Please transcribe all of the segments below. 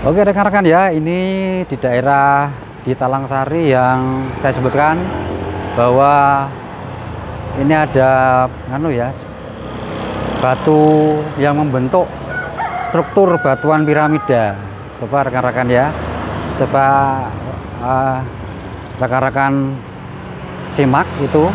Oke rekan-rekan ya, ini di daerah di Talangsari yang saya sebutkan bahwa ini ada batu yang membentuk struktur batuan piramida. Coba rekan-rekan ya, coba rekan-rekan simak itu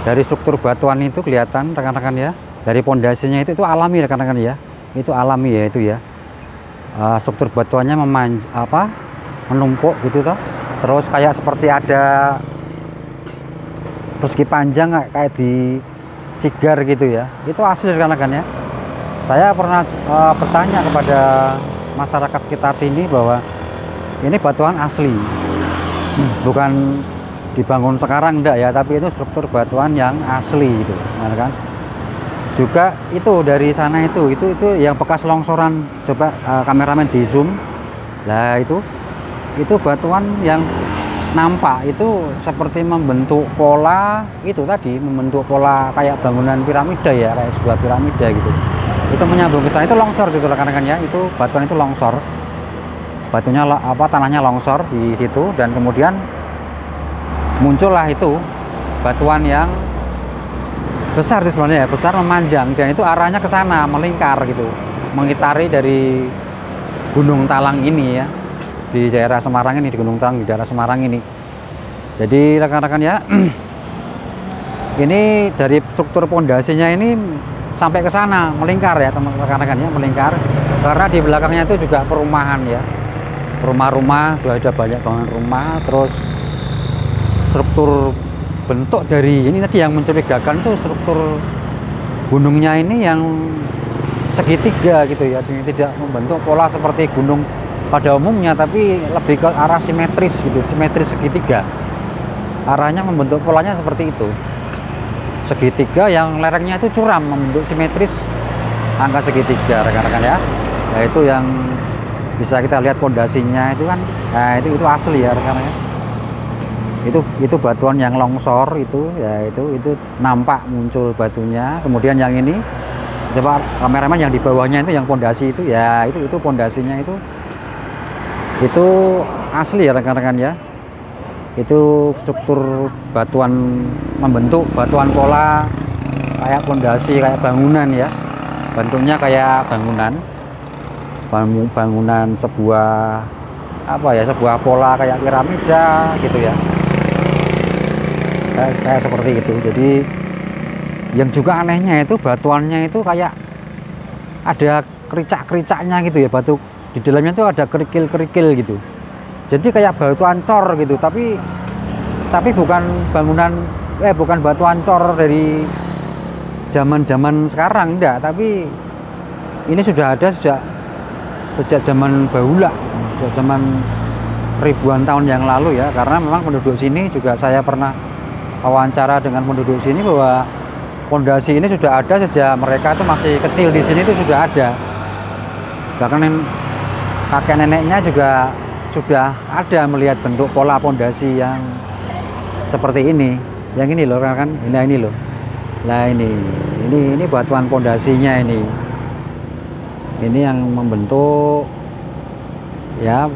dari struktur batuan itu kelihatan rekan-rekan ya, dari pondasinya itu alami rekan-rekan ya, itu alami ya itu ya. Struktur batuannya menumpuk gitu toh, terus kayak seperti ada persegi panjang kayak di sigar gitu ya, itu asli rekan-rekan ya. Saya pernah bertanya kepada masyarakat sekitar sini bahwa ini batuan asli, bukan dibangun sekarang enggak ya, tapi itu struktur batuan yang asli gitu, kan? Juga itu dari sana itu yang bekas longsoran. Coba kameramen di zoom. Nah itu batuan yang nampak itu seperti membentuk pola itu tadi, membentuk pola kayak bangunan piramida ya, kayak sebuah piramida gitu. Itu menyambung ke sana, itu longsor gitu rekan-rekan ya, itu batuan itu longsor. Batunya tanahnya longsor di situ, dan kemudian muncullah itu batuan yang besar sebenarnya ya, besar memanjang, dan itu arahnya ke sana, melingkar gitu, mengitari dari Gunung Talang ini ya, di daerah Semarang ini, di Gunung Talang di daerah Semarang ini. Jadi rekan-rekan ya, ini dari struktur pondasinya ini sampai ke sana, melingkar ya rekan-rekan ya, melingkar, karena di belakangnya itu juga perumahan ya, rumah-rumah, ada banyak bangunan rumah. Terus struktur bentuk dari ini tadi yang mencurigakan itu struktur gunungnya ini yang segitiga gitu ya, tidak membentuk pola seperti gunung pada umumnya, tapi lebih ke arah simetris gitu, simetris segitiga. Arahnya membentuk polanya seperti itu, segitiga yang lerengnya itu curam, membentuk simetris angka segitiga rekan-rekan ya. Nah itu yang bisa kita lihat pondasinya itu kan, nah itu asli ya rekan-rekan ya. Itu batuan yang longsor itu ya, itu nampak muncul batunya. Kemudian yang ini, coba kameramen yang di bawahnya itu yang pondasi itu ya, itu pondasinya itu asli ya rekan-rekan ya. Itu struktur batuan membentuk batuan pola kayak pondasi, kayak bangunan ya, bentuknya kayak bangunan sebuah sebuah pola kayak piramida gitu ya, kayak seperti itu. Jadi yang juga anehnya itu batuannya itu kayak ada kericak-kericaknya gitu ya, batu di dalamnya itu ada kerikil-kerikil gitu. Jadi kayak batu ancor gitu, tapi bukan bukan batu ancor dari zaman sekarang enggak, tapi ini sudah ada sejak zaman bahula, sejak zaman ribuan tahun yang lalu ya. Karena memang penduduk sini juga, saya pernah wawancara dengan penduduk sini bahwa pondasi ini sudah ada sejak mereka itu masih kecil di sini, itu sudah ada. Bahkan kakek neneknya juga sudah ada melihat bentuk pola pondasi yang seperti ini. Yang ini loh kan, ini loh. Nah ini batuan pondasinya ini. Ini yang membentuk ya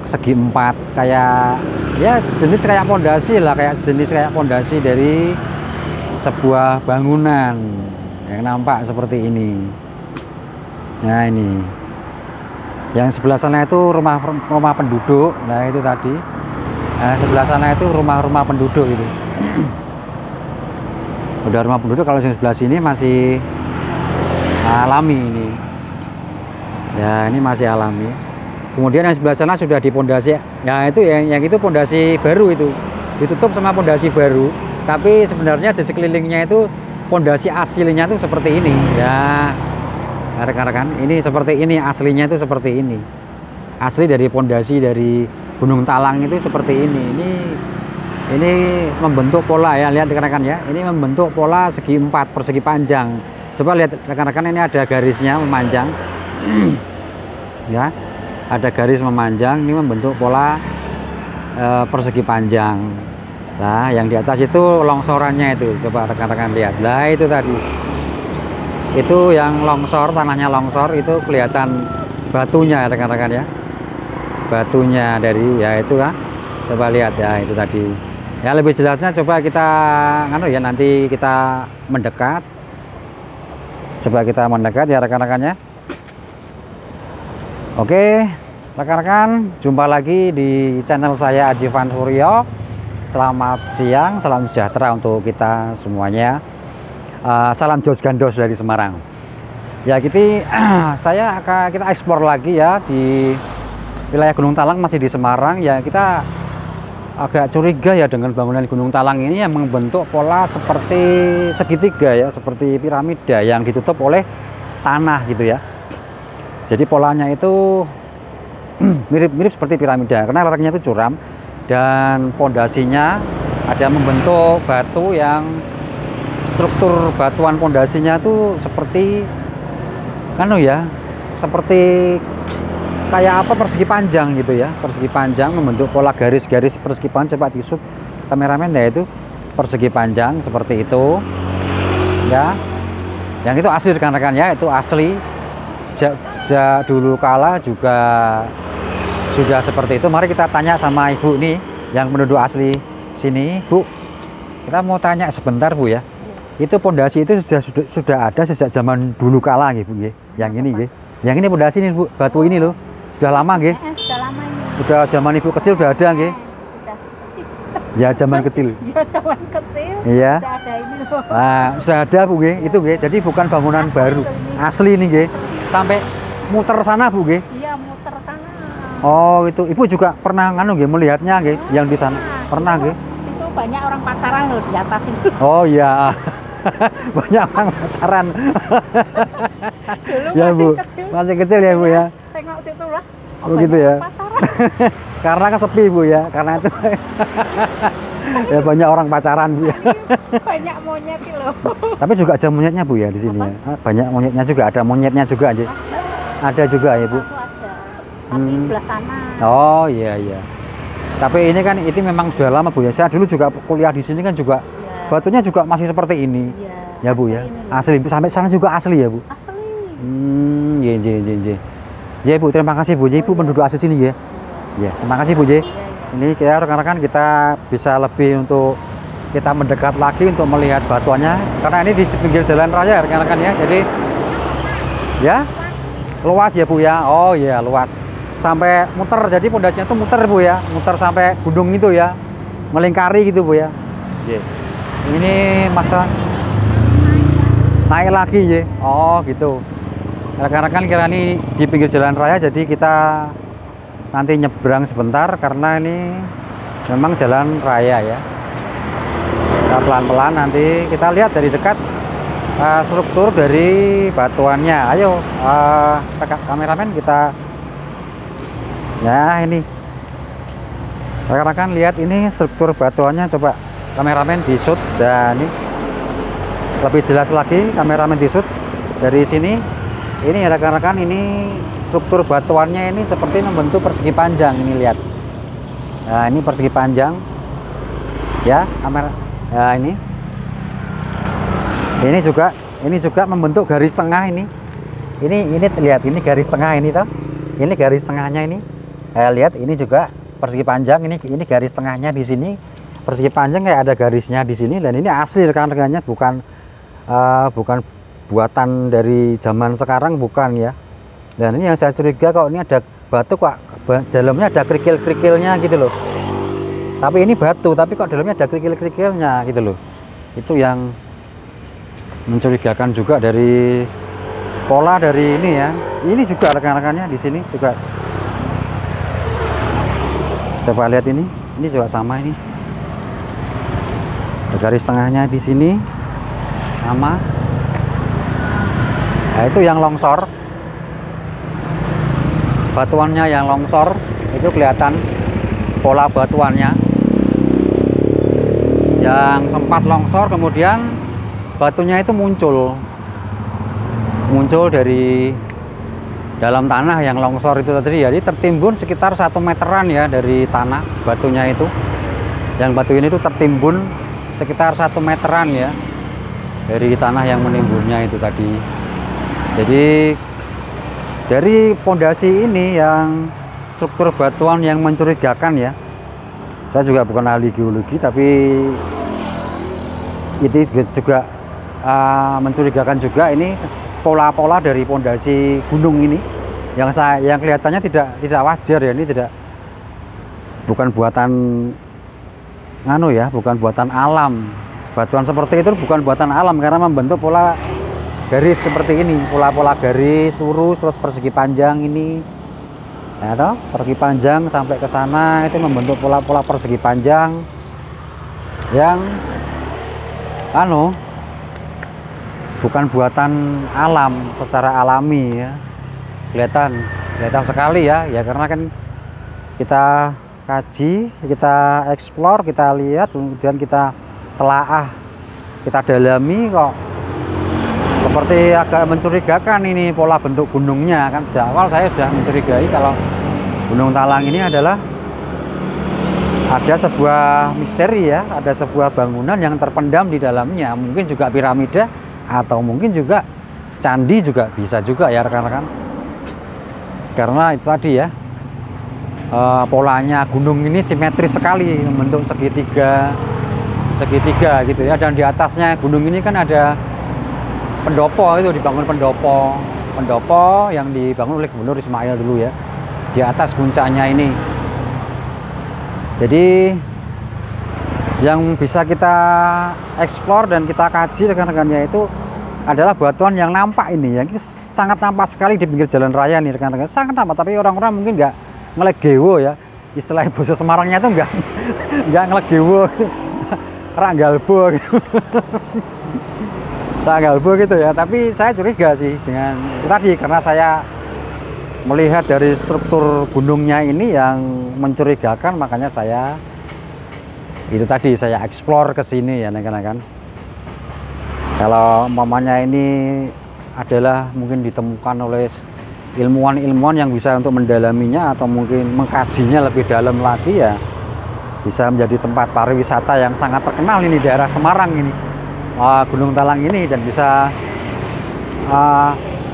segi empat, kayak ya jenis kayak pondasi lah, kayak pondasi dari sebuah bangunan yang nampak seperti ini. Nah ini yang sebelah sana itu rumah penduduk. Nah itu tadi, nah sebelah sana itu rumah penduduk itu. Udah rumah penduduk. Kalau yang sebelah sini masih alami ini ya, ini masih alami. Kemudian yang sebelah sana sudah dipondasi. Nah itu yang itu pondasi baru, itu ditutup sama pondasi baru, tapi sebenarnya di sekelilingnya itu pondasi aslinya itu seperti ini ya rekan-rekan. Ini seperti ini aslinya, itu seperti ini, asli dari pondasi dari Gunung Talang itu seperti ini. Ini membentuk pola ya, lihat rekan-rekan ya, ini membentuk pola segi empat, persegi panjang. Coba lihat rekan-rekan, ini ada garisnya memanjang ya, ada garis memanjang, ini membentuk pola persegi panjang. Nah yang di atas itu longsorannya itu, coba rekan-rekan lihat. Nah itu tadi, itu yang longsor, tanahnya longsor, itu kelihatan batunya rekan-rekan ya. batunya dari ya itu kan, coba lihat ya itu tadi ya. Lebih jelasnya coba kita ya, nanti kita mendekat, coba kita mendekat ya rekan-rekannya. Oke rekan-rekan, jumpa lagi di channel saya Aji Van Suryo. Selamat siang, salam sejahtera untuk kita semuanya. Salam Jos Gandos dari Semarang. Ya kita eksplor lagi ya di wilayah Gunung Talang, masih di Semarang ya. Kita agak curiga ya dengan bangunan Gunung Talang ini yang membentuk pola seperti segitiga ya, seperti piramida yang ditutup oleh tanah gitu ya. Jadi polanya itu mirip-mirip seperti piramida karena lerengnya itu curam dan pondasinya ada membentuk batu yang struktur batuan pondasinya itu seperti seperti kayak apa, persegi panjang gitu ya, persegi panjang membentuk pola garis-garis persegi panjang. Coba disut kameramen ya, itu persegi panjang seperti itu ya. Yang itu asli rekan-rekan ya, itu asli. Dulu kala juga sudah seperti itu. Mari kita tanya sama ibu nih yang penduduk asli sini. Bu, kita mau tanya sebentar Bu ya. Itu pondasi itu sudah ada sejak zaman dulu kala gitu Bu. Yang ini gitu. Yang ini pondasi ini Bu, batu ini loh. Sudah lama gitu. Sudah lama ini. Sudah zaman ibu kecil sudah ada gitu. Sudah. Ya zaman kecil. Ya zaman kecil. Iya. Sudah ada ini loh. Nah, sudah ada Bu gitu. Itu gitu. Jadi bukan bangunan asli baru. Asli ini gitu. Sampai muter sana Bu gitu. Iya, muter sana. Oh, itu Ibu juga pernah melihatnya gitu, yang di sana. Pernah gitu. Itu banyak orang pacaran loh di atas itu. Oh iya. Banyak orang pacaran. Dulu Ya masih Bu, kecil. masih kecil ya Bu ya. Tengok situ lah. Oh gitu ya. Pacaran. Karena kan sepi Bu ya, karena itu. Ya banyak orang pacaran Bu ya. Banyak monyet loh. Tapi juga ada monyetnya Bu ya di sini ya. Banyak monyetnya juga, ada monyetnya juga aja. Ada juga ya Bu. Satu ada. Tapi sebelah sana. Oh iya iya. Tapi ini kan itu memang sudah lama Bu ya. Saya dulu juga kuliah di sini kan juga batunya juga masih seperti ini. Iya. Ya Bu ya. Asli sampai sana juga asli ya Bu. Asli. Iya. Ya Bu, terima kasih Bu. Ibu penduduk asli sini ya. Ya, terima kasih Bu. Ini kita rekan-rekan kita bisa lebih untuk kita mendekat lagi untuk melihat batuannya karena ini di pinggir jalan raya rekan-rekan ya. Jadi ya luas ya Bu ya. Oh iya luas. Sampai muter, jadi pondasinya tuh muter Bu ya. Muter sampai gunung itu ya. Melingkari gitu Bu ya. Ini masa naik lagi ya. Oh gitu. Rekan-rekan kira ini di pinggir jalan raya, jadi kita nanti nyebrang sebentar karena ini memang jalan raya ya. Kita pelan-pelan nanti kita lihat dari dekat struktur dari batuannya. Ayo kameramen kita ya, ini rekan-rekan lihat ini struktur batuannya. Coba kameramen di shoot dan ini lebih jelas lagi kameramen di shoot dari sini. Ini rekan-rekan, ini struktur batuannya ini seperti membentuk persegi panjang. Ini lihat. Nah, ini persegi panjang. Ya, kamera. Nah, ini juga membentuk garis tengah ini. Ini lihat, ini garis tengah ini toh. Ini garis tengahnya ini. Lihat, ini juga persegi panjang. Ini garis tengahnya di sini. Persegi panjang kayak ada garisnya di sini, dan ini asli rekan-rekannya, bukan buatan dari zaman sekarang, bukan ya. Dan ini yang saya curiga, kok ini ada batu kok dalamnya ada kerikil-kerikilnya gitu loh. Tapi ini batu, tapi kok dalamnya ada kerikil-kerikilnya gitu loh. Itu yang mencurigakan juga dari pola dari ini ya. Ini juga rekan-rekannya di sini juga. Coba lihat ini juga sama ini. Garis tengahnya di sini sama. Nah, itu yang longsor, batuannya yang longsor itu kelihatan pola batuannya yang sempat longsor, kemudian batunya itu muncul dari dalam tanah yang longsor itu tadi. Jadi tertimbun sekitar 1 meteran ya dari tanah batunya itu. Yang batu ini itu tertimbun sekitar 1 meteran ya dari tanah yang menimbunnya itu tadi. Jadi dari pondasi ini yang struktur batuan yang mencurigakan ya. Saya juga bukan ahli geologi, tapi itu juga mencurigakan juga. Ini pola-pola dari pondasi gunung ini yang kelihatannya tidak wajar ya. Ini bukan buatan bukan buatan alam. Batuan seperti itu bukan buatan alam karena membentuk pola garis seperti ini, pola-pola garis lurus terus persegi panjang ini. Ya toh, persegi panjang sampai ke sana itu membentuk pola-pola persegi panjang yang bukan buatan alam secara alami ya. Kelihatan sekali ya karena kan kita kaji, kita eksplor, kita lihat, kemudian kita telaah, kita dalami kok seperti agak mencurigakan ini pola bentuk gunungnya kan. Sejak awal saya sudah mencurigai kalau Gunung Talang ini ada sebuah misteri ya, ada sebuah bangunan yang terpendam di dalamnya, mungkin juga piramida atau mungkin juga candi juga bisa juga ya rekan-rekan. Karena itu tadi ya, polanya gunung ini simetris sekali, membentuk segitiga gitu ya. Dan di atasnya gunung ini kan ada pendopo, itu dibangun pendopo yang dibangun oleh Gubernur Ismail dulu ya, di atas puncaknya ini. Jadi yang bisa kita eksplor dan kita kaji rekan-rekannya itu adalah batuan yang nampak ini, yang sangat nampak sekali di pinggir jalan raya nih rekan-rekan, sangat nampak. Tapi orang-orang mungkin nggak ngelegewo ya, istilah bahasa Semarangnya itu nggak ngelegewo, ranggalbo gitu. Ranggalbo gitu ya. Tapi saya curiga sih dengan itu tadi, karena saya melihat dari struktur gunungnya ini yang mencurigakan, makanya saya eksplor ke sini ya rekan-rekan. Kalau umpamanya ini adalah mungkin ditemukan oleh ilmuwan-ilmuwan yang bisa untuk mendalaminya atau mungkin mengkajinya lebih dalam lagi ya, bisa menjadi tempat pariwisata yang sangat terkenal ini daerah Semarang ini, Gunung Talang ini, dan bisa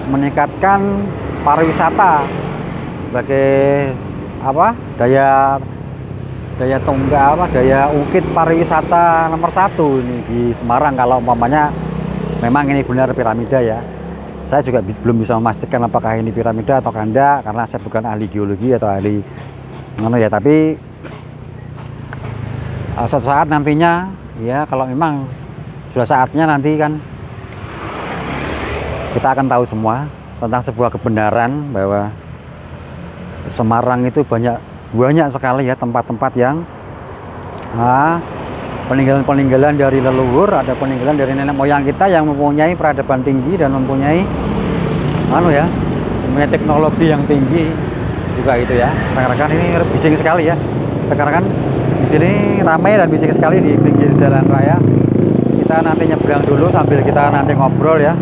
meningkatkan pariwisata sebagai daya ungkit pariwisata nomor 1 ini di Semarang. Kalau umpamanya memang ini benar piramida ya, saya juga belum bisa memastikan apakah ini piramida atau enggak karena saya bukan ahli geologi atau ahli ya. Tapi suatu saat nantinya ya, kalau memang sudah saatnya nanti kan kita akan tahu semua tentang sebuah kebenaran bahwa Semarang itu banyak sekali ya tempat-tempat yang peninggalan-peninggalan dari leluhur, ada peninggalan dari nenek moyang kita yang mempunyai peradaban tinggi dan mempunyai mempunyai teknologi yang tinggi juga itu ya. Rekan-rekan ini bising sekali ya. Rekan-rekan di sini ramai dan bising sekali di pinggir jalan raya. Kita nanti nyebrang dulu sambil kita nanti ngobrol ya.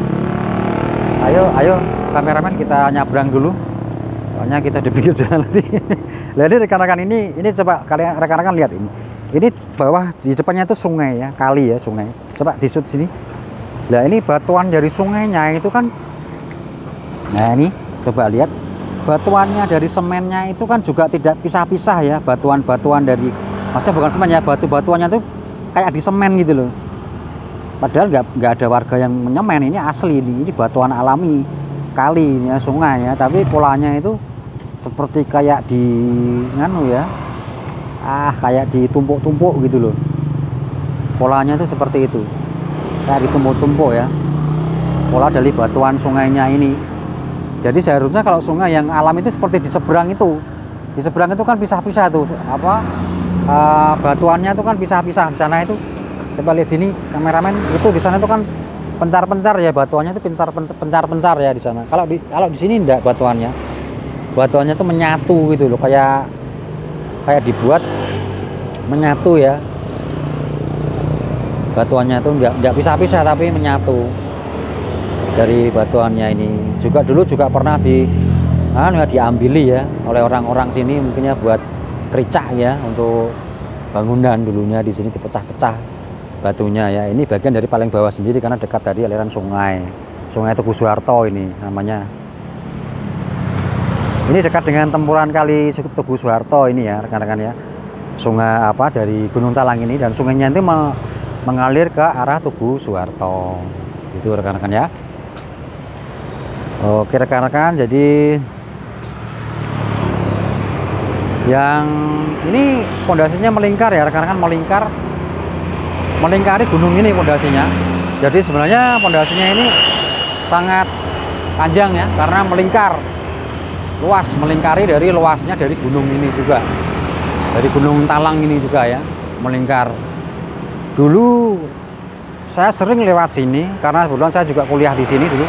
Ayo kameramen, kita nyabrang dulu. Soalnya kita di pinggir jalan nanti. Jadi rekan-rekan ini coba kalian rekan-rekan lihat ini. Ini bawah di depannya itu sungai ya, kali ya, sungai. Coba di sini. Nah, ini batuan dari sungainya itu kan. Nah, ini coba lihat. Batuannya dari semennya itu kan juga tidak pisah-pisah ya, batuan-batuan dari, maksudnya bukan semen ya, batu-batuannya tuh kayak di semen gitu loh. Padahal nggak ada warga yang menyemen, ini asli, ini batuan alami kali ini ya, sungai ya, tapi polanya itu seperti kayak di kayak ditumpuk-tumpuk gitu loh. Polanya itu seperti itu, kayak ditumpuk-tumpuk ya, pola dari batuan sungainya ini. Jadi seharusnya kalau sungai yang alam itu seperti di seberang itu kan pisah-pisah tuh batuannya itu kan pisah-pisah. Di sana itu coba lihat sini kameramen, itu di sana itu kan pencar-pencar ya, batuannya itu pencar-pencar ya di sana. Kalau di sini enggak, batuannya itu menyatu gitu loh, kayak dibuat menyatu ya. Batuannya itu enggak pisah-pisah tapi menyatu dari batuannya ini. Dulu juga pernah diambili ya oleh orang-orang sini, mungkinnya buat kericak ya, untuk bangunan dulunya di sini dipecah-pecah batunya ya. Ini bagian dari paling bawah sendiri karena dekat dari aliran sungai. Sungai Teguh Soeharto ini namanya. Ini dekat dengan tempuran kali Tugu Soeharto ini ya rekan-rekan ya. Sungai apa dari Gunung Talang ini, dan sungainya itu mengalir ke arah Tugu Soeharto. Itu rekan-rekan ya. Oke rekan-rekan, jadi yang ini pondasinya melingkar ya rekan-rekan, melingkari gunung ini pondasinya. Jadi sebenarnya pondasinya ini sangat panjang ya, karena melingkar luas, melingkari dari luasnya dari gunung ini juga, dari Gunung Talang ini juga ya, melingkar. Dulu saya sering lewat sini karena kebetulan saya juga kuliah di sini dulu,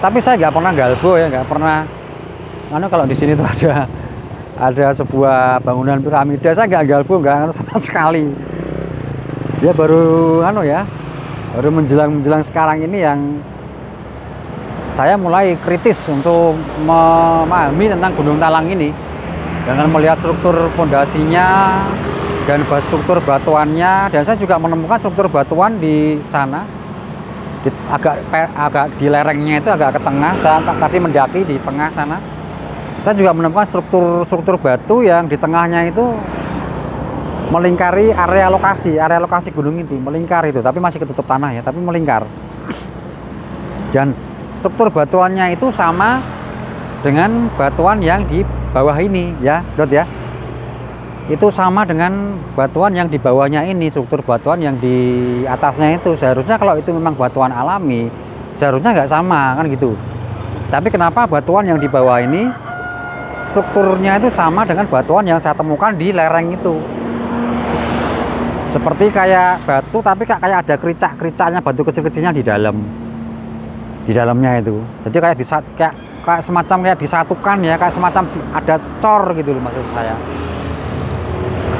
tapi saya nggak pernah galbo ya, nggak pernah kalau di sini tuh ada sebuah bangunan piramida, saya nggak galbo, nggak sama sekali. Dia baru baru menjelang sekarang ini yang saya mulai kritis untuk memahami tentang Gunung Talang ini dengan melihat struktur pondasinya dan struktur batuannya. Dan saya juga menemukan struktur batuan di sana, agak di lerengnya itu agak ke tengah. Saya tadi mendaki di tengah sana, saya juga menemukan struktur batu yang di tengahnya itu melingkari area lokasi gunung itu, melingkar itu, tapi masih ketutup tanah ya, tapi melingkar. Dan struktur batuannya itu sama dengan batuan yang di bawah ini ya, Dot ya. Itu sama dengan batuan yang di bawahnya ini, struktur batuan yang di atasnya itu. Seharusnya kalau itu memang batuan alami, seharusnya nggak sama kan gitu. Tapi kenapa batuan yang di bawah ini strukturnya itu sama dengan batuan yang saya temukan di lereng itu? Seperti kayak batu, tapi kayak ada kericak-kericaknya, batu kecil-kecilnya di dalamnya itu. Jadi kayak semacam kayak disatukan ya, kayak semacam ada cor gitu loh maksud saya.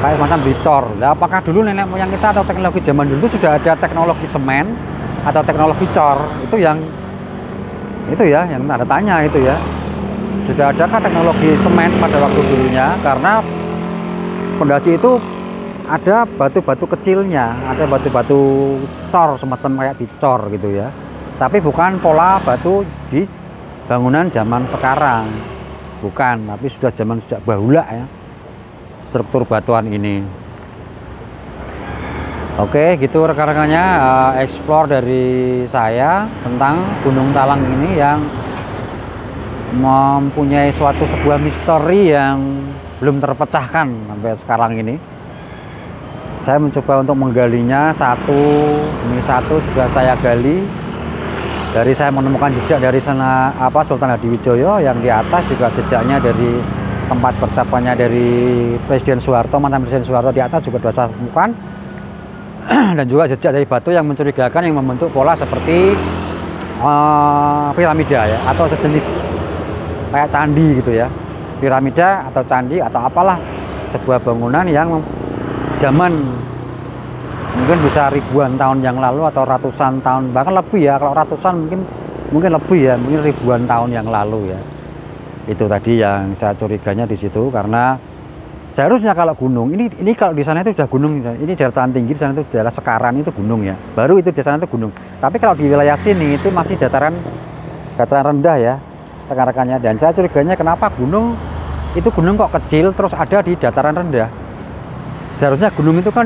Kayak semacam dicor. Nah, apakah dulu nenek moyang kita atau teknologi zaman dulu sudah ada teknologi semen atau teknologi cor? Itu yang ada tanya itu ya. Sudah adakah teknologi semen pada waktu dulunya? Karena pondasi itu ada batu-batu kecilnya, ada batu-batu cor, semacam kayak dicor gitu ya. Tapi bukan pola batu di bangunan zaman sekarang, bukan, tapi sudah zaman sejak bahula ya, struktur batuan ini. Oke, gitu rekan-rekannya, explore dari saya tentang Gunung Talang ini yang mempunyai sebuah misteri yang belum terpecahkan sampai sekarang ini. Saya mencoba untuk menggalinya satu demi satu, sudah saya gali. Dari saya menemukan jejak dari sana Sultan Hadiwijoyo, yang di atas juga jejaknya dari tempat bertapanya dari Presiden Soeharto, mantan Presiden Soeharto, di atas juga sudah saya temukan. Dan juga jejak dari batu yang mencurigakan yang membentuk pola seperti piramida ya, atau sejenis kayak candi gitu ya, piramida atau candi atau apalah, sebuah bangunan yang zaman mungkin bisa ribuan tahun yang lalu atau ratusan tahun, bahkan lebih ya. Kalau ratusan mungkin lebih ya, mungkin ribuan tahun yang lalu ya. Itu tadi yang saya curiganya di situ, karena seharusnya kalau gunung ini kalau di sana itu sudah gunung, ini dataran tinggi, di sana itu daerah Sekaran itu gunung ya, baru itu di sana itu gunung. Tapi kalau di wilayah sini itu masih dataran rendah ya rekan-rekannya. Dan saya curiganya kenapa gunung kok kecil terus ada di dataran rendah. Seharusnya gunung itu kan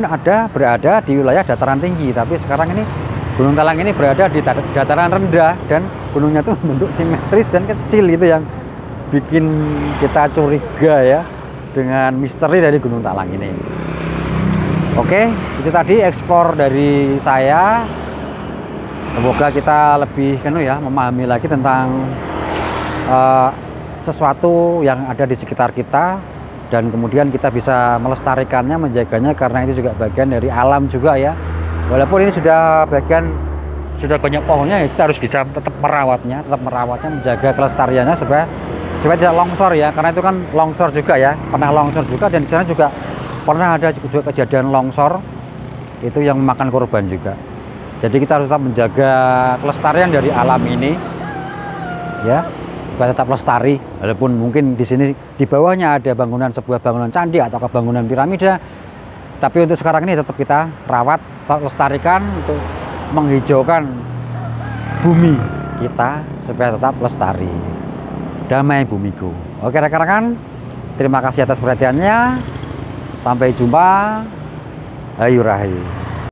berada di wilayah dataran tinggi, tapi sekarang ini Gunung Talang ini berada di dataran rendah, dan gunungnya itu bentuk simetris dan kecil. Itu yang bikin kita curiga ya dengan misteri dari Gunung Talang ini. Oke, itu tadi explore dari saya. Semoga kita lebih memahami lagi tentang sesuatu yang ada di sekitar kita, dan kemudian kita bisa melestarikannya, menjaganya, karena itu juga bagian dari alam juga ya. Walaupun ini sudah banyak pohonnya ya, kita harus bisa tetap merawatnya, menjaga kelestariannya supaya tidak longsor ya, karena itu kan longsor juga ya, pernah longsor juga, dan di sana juga pernah ada juga kejadian longsor itu yang memakan korban juga. Jadi kita harus tetap menjaga kelestarian dari alam ini ya, supaya tetap lestari. Walaupun mungkin di sini di bawahnya ada sebuah bangunan candi atau bangunan piramida, tapi untuk sekarang ini tetap kita rawat, lestarikan untuk menghijaukan bumi kita supaya tetap lestari. Damai bumiku. Oke rekan-rekan, terima kasih atas perhatiannya. Sampai jumpa. Hayu rahayu.